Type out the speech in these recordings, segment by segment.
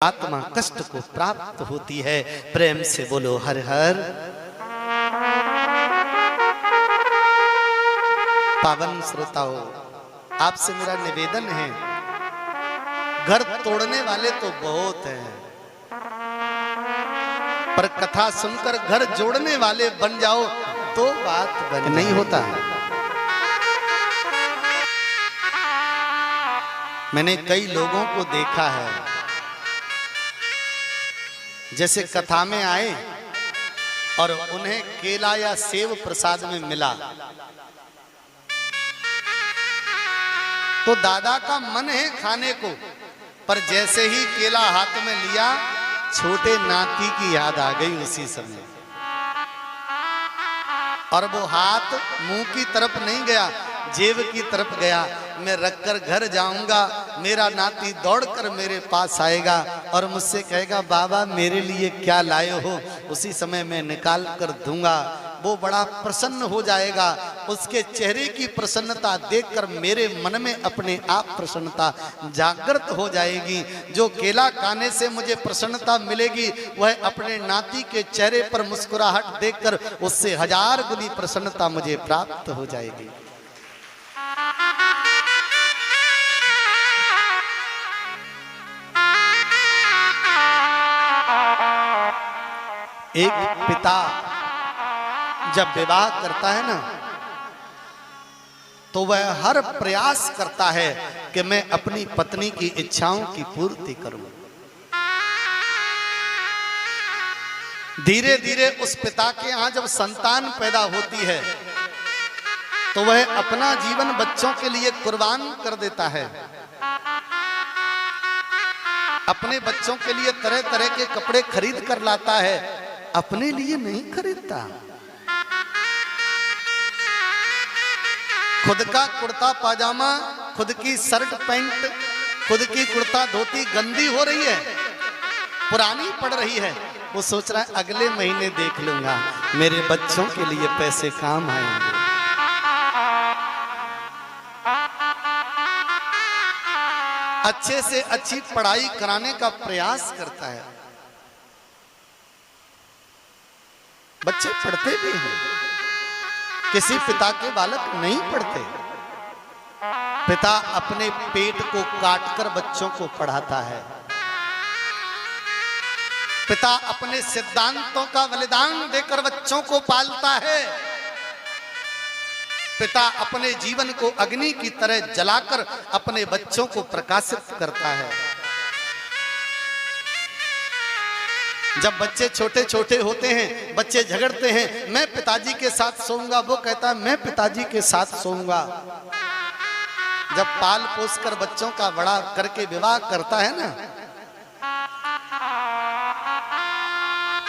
आत्मा कष्ट को प्राप्त होती है। प्रेम से बोलो हर हर। पावन श्रोताओं, आपसे मेरा निवेदन है, घर तोड़ने वाले तो बहुत हैं, पर कथा सुनकर घर जोड़ने वाले बन जाओ तो बात बन नहीं होता। मैंने कई लोगों को देखा है, जैसे कथा में आए और उन्हें केला या सेव प्रसाद में मिला तो दादा का मन है खाने को, पर जैसे ही केला हाथ में लिया छोटे नाती की याद आ गई उसी समय, और वो हाथ मुंह की तरफ नहीं गया, जेब की तरफ गया। मैं रखकर घर जाऊंगा, मेरा नाती दौड़कर मेरे पास आएगा और मुझसे कहेगा बाबा मेरे लिए क्या लाए हो। उसी समय मैं निकाल कर दूंगा। वो बड़ा प्रसन्न हो जाएगा। उसके चेहरे की प्रसन्नता देखकर मेरे मन में अपने आप प्रसन्नता जागृत हो जाएगी। जो केला खाने से मुझे प्रसन्नता मिलेगी वह अपने नाती के चेहरे पर मुस्कुराहट देखकर उससे 1000 गुनी प्रसन्नता मुझे प्राप्त हो जाएगी। एक पिता जब विवाह करता है ना, तो वह हर प्रयास करता है कि मैं अपनी पत्नी की इच्छाओं की पूर्ति करूं। धीरे धीरे उस पिता के यहां जब संतान पैदा होती है तो वह अपना जीवन बच्चों के लिए कुर्बान कर देता है। अपने बच्चों के लिए तरह तरह के कपड़े खरीद कर लाता है, अपने लिए नहीं खरीदता। खुद का कुर्ता पाजामा, खुद की शर्ट पैंट, खुद की कुर्ता धोती गंदी हो रही है, पुरानी पड़ रही है, वो सोच रहा है अगले महीने देख लूंगा, मेरे बच्चों के लिए पैसे काम आएंगे। अच्छे से अच्छी पढ़ाई कराने का प्रयास करता है। बच्चे पढ़ते भी हैं, किसी पिता के बालक नहीं पढ़ते। पिता अपने पेट को काटकर बच्चों को पढ़ाता है। पिता अपने सिद्धांतों का बलिदान देकर बच्चों को पालता है। पिता अपने जीवन को अग्नि की तरह जलाकर अपने बच्चों को प्रकाशित करता है। जब बच्चे छोटे छोटे होते हैं, बच्चे झगड़ते हैं, मैं पिताजी के साथ सोऊंगा, वो कहता है मैं पिताजी के साथ सोऊंगा। जब पाल पोस कर बच्चों का बड़ा करके विवाह करता है ना,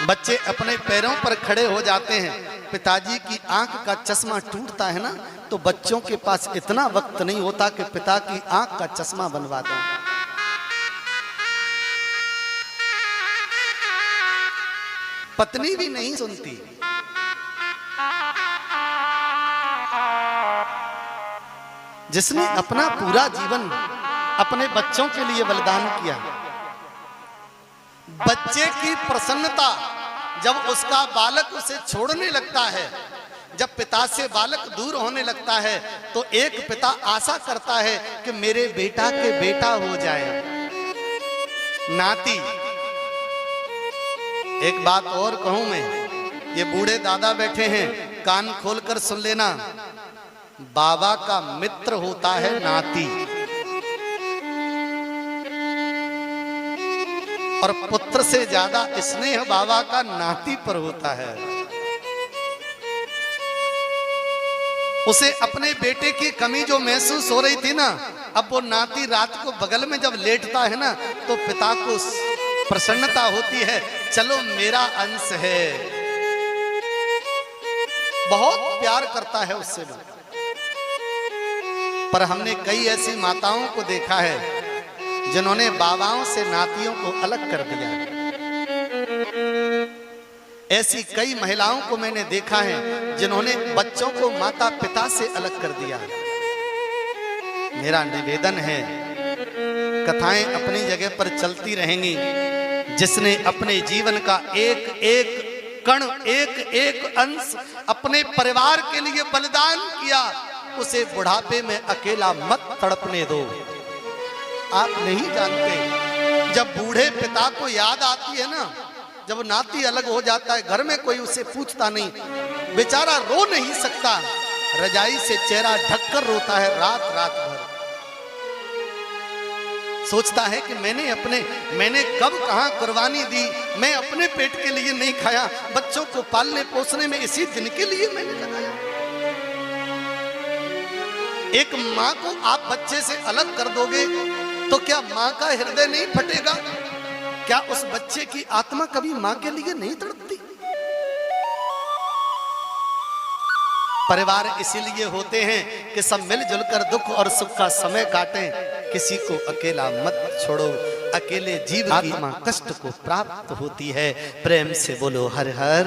बच्चे अपने पैरों पर खड़े हो जाते हैं। पिताजी की आंख का चश्मा टूटता है ना, तो बच्चों के पास इतना वक्त नहीं होता कि पिता की आंख का चश्मा बनवा दें। पत्नी भी नहीं सुनती। जिसने अपना पूरा जीवन अपने बच्चों के लिए बलिदान किया, बच्चे की प्रसन्नता जब उसका बालक उसे छोड़ने लगता है, जब पिता से बालक दूर होने लगता है, तो एक पिता आशा करता है कि मेरे बेटा के बेटा हो जाए, नाती। एक बात और कहूं मैं, ये बूढ़े दादा बैठे हैं, कान खोलकर सुन लेना, बाबा का मित्र होता है नाती, और पुत्र से ज्यादा स्नेह बाबा का नाती पर होता है। उसे अपने बेटे की कमी जो महसूस हो रही थी ना, अब वो नाती रात को बगल में जब लेटता है ना, तो पिता को प्रसन्नता होती है, चलो मेरा अंश है। बहुत प्यार करता है उससे भी। पर हमने कई ऐसी माताओं को देखा है जिन्होंने बाबाओं से नातियों को अलग कर दिया। ऐसी कई महिलाओं को मैंने देखा है जिन्होंने बच्चों को माता पिता से अलग कर दिया। मेरा निवेदन है, कथाएं अपनी जगह पर चलती रहेंगी। जिसने अपने जीवन का एक एक कण, एक एक अंश अपने परिवार के लिए बलिदान किया, उसे बुढ़ापे में अकेला मत तड़पने दो। आप नहीं जानते, जब बूढ़े पिता को याद आती है ना, जब नाती अलग हो जाता है, घर में कोई उसे पूछता नहीं, बेचारा रो नहीं सकता, रजाई से चेहरा ढककर रोता है रात रात भर। सोचता है कि मैंने कब कहां कुर्बानी दी, मैं अपने पेट के लिए नहीं खाया, बच्चों को पालने पोसने में इसी दिन के लिए मैंने लगाया। एक मां को आप बच्चे से अलग कर दोगे तो क्या मां का हृदय नहीं फटेगा? क्या उस बच्चे की आत्मा कभी मां के लिए नहीं तड़पती? परिवार इसीलिए होते हैं कि सब मिलजुल कर दुख और सुख का समय काटें। किसी को अकेला मत छोड़ो, अकेले जीव की आत्मा कष्ट को प्राप्त होती है। प्रेम से बोलो हर हर।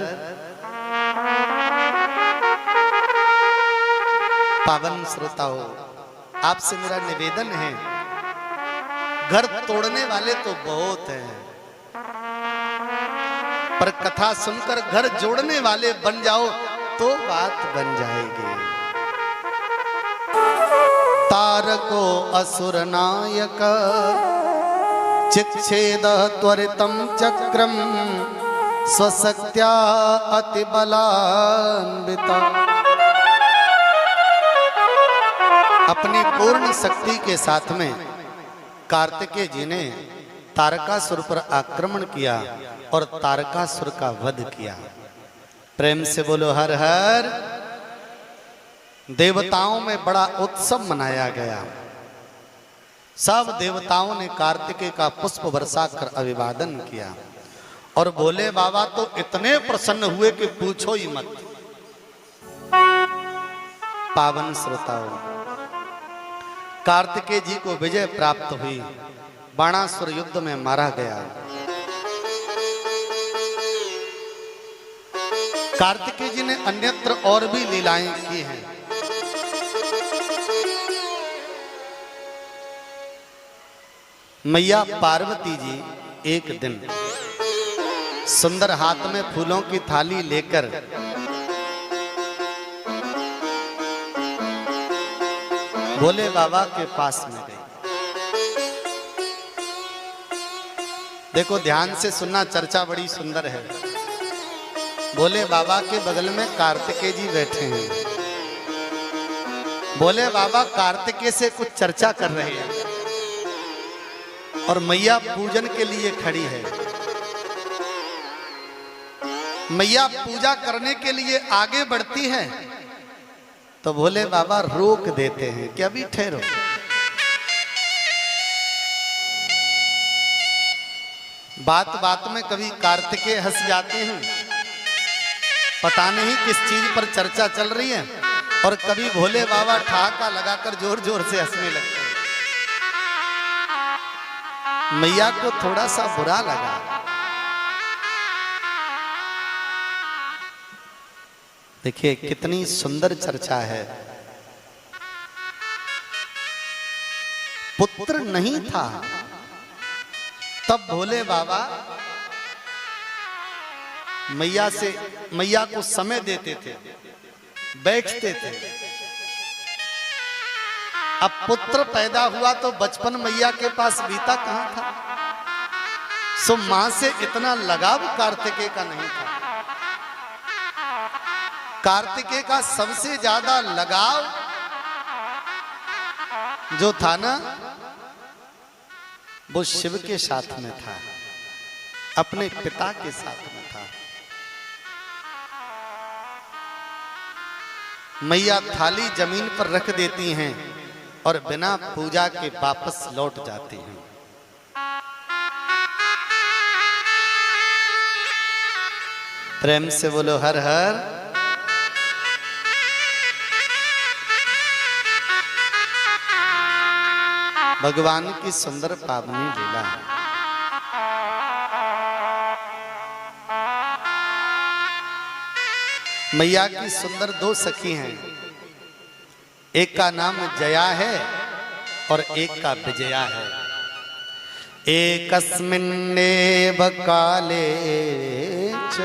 पावन श्रोताओ, आपसे मेरा निवेदन है, घर तोड़ने वाले तो बहुत हैं, पर कथा सुनकर घर जोड़ने वाले बन जाओ तो बात बन जाएगी। तारको असुर नायक चिच्छेद त्वरितम चक्रम स्वशक्त्या अति बलान्विता। अपनी पूर्ण शक्ति के साथ में कार्तिकेय जी ने तारकासुर पर आक्रमण किया और तारकासुर का वध किया। प्रेम से बोलो हर हर। देवताओं में बड़ा उत्सव मनाया गया। सब देवताओं ने कार्तिकेय का पुष्प बरसा कर अभिवादन किया और भोले बाबा तो इतने प्रसन्न हुए कि पूछो ही मत। पावन श्रोताओं, कार्तिकेय जी को विजय प्राप्त हुई, बाणासुर युद्ध में मारा गया। कार्तिकेय जी ने अन्यत्र और भी लीलाएं की हैं। मैया पार्वती जी एक दिन सुंदर हाथ में फूलों की थाली लेकर भोले बाबा के पास में गई। देखो ध्यान से सुनना, चर्चा बड़ी सुंदर है। भोले बाबा के बगल में कार्तिकेय जी बैठे हैं। भोले बाबा कार्तिकेय से कुछ चर्चा कर रहे हैं और मैया पूजन के लिए खड़ी है। मैया पूजा करने के लिए आगे बढ़ती है तो भोले बाबा रोक देते हैं कि अभी ठहरो। बात बात में कभी कार्तिकेय हंस जाते हैं, पता नहीं किस चीज पर चर्चा चल रही है, और कभी भोले बाबा ठहाका लगाकर जोर जोर से हंसने लगते हैं। मैया को थोड़ा सा बुरा लगा। देखिए कितनी सुंदर चर्चा है। पुत्र नहीं था तब भोले बाबा मैया को समय देते थे, बैठते थे। अब पुत्र पैदा हुआ तो बचपन मैया के पास बीता कहां था। सो मां से इतना लगाव कार्तिकेय का नहीं था। कार्तिकेय का सबसे ज्यादा लगाव जो था ना, वो शिव के साथ में था, अपने पिता के साथ में था। मैया थाली जमीन पर रख देती हैं और बिना पूजा के वापस लौट जाती हैं। प्रेम से बोलो हर हर। भगवान की सुंदर पावनी लीला। मैया की सुंदर दो सखी हैं, एक का नाम जया है और एक का विजया है। एकस्मिन्नेव काले च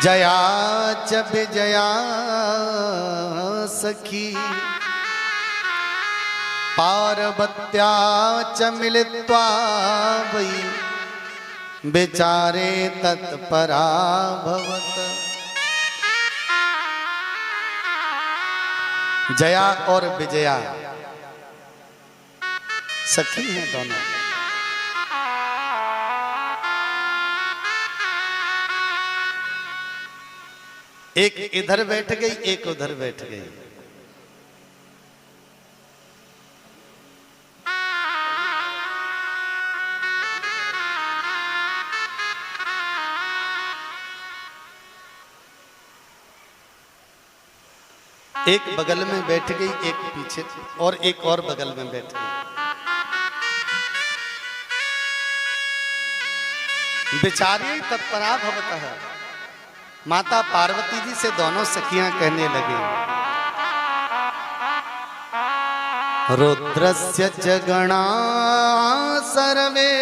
जया च विजया सखी पार्वत्या च मिलित्वा वै विचारे तत्परा भवत। जया और विजया सखी हैं दोनों। एक इधर बैठ गई, एक उधर बैठ गई। एक बगल में बैठ गई, एक पीछे, और एक और बगल में बैठ गई। विचारे तत्परा भवतः। माता पार्वती जी से दोनों सखियां कहने लगी, रुद्रस्य च गणा सर्वे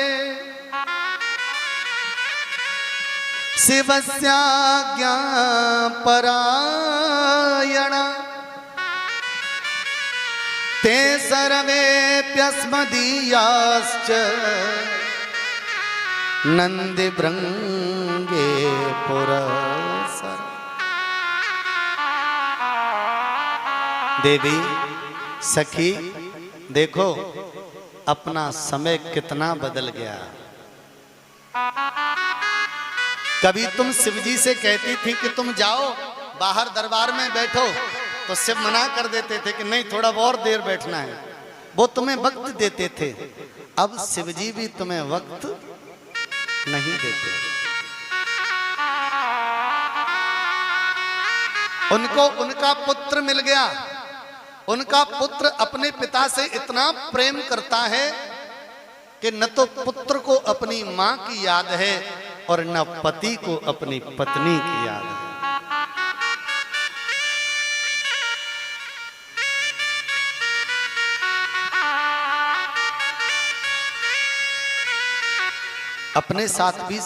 शिवस्याज्ञा परायण ते सर्वेप्यस्मदीयाश्च नंदि भृंगे पुरसर। देवी सखी देखो अपना समय कितना बदल गया। कभी तुम शिवजी से कहती थी कि तुम जाओ बाहर दरबार में बैठो, तो शिव मना कर देते थे कि नहीं थोड़ा और देर बैठना है, वो तुम्हें वक्त देते थे। अब शिवजी भी तुम्हें वक्त नहीं देते। उनको उनका पुत्र मिल गया। उनका पुत्र अपने पिता से इतना प्रेम करता है कि न तो पुत्र को अपनी मां की याद है और न पति को अपनी पत्नी की याद है। अपने साथ भी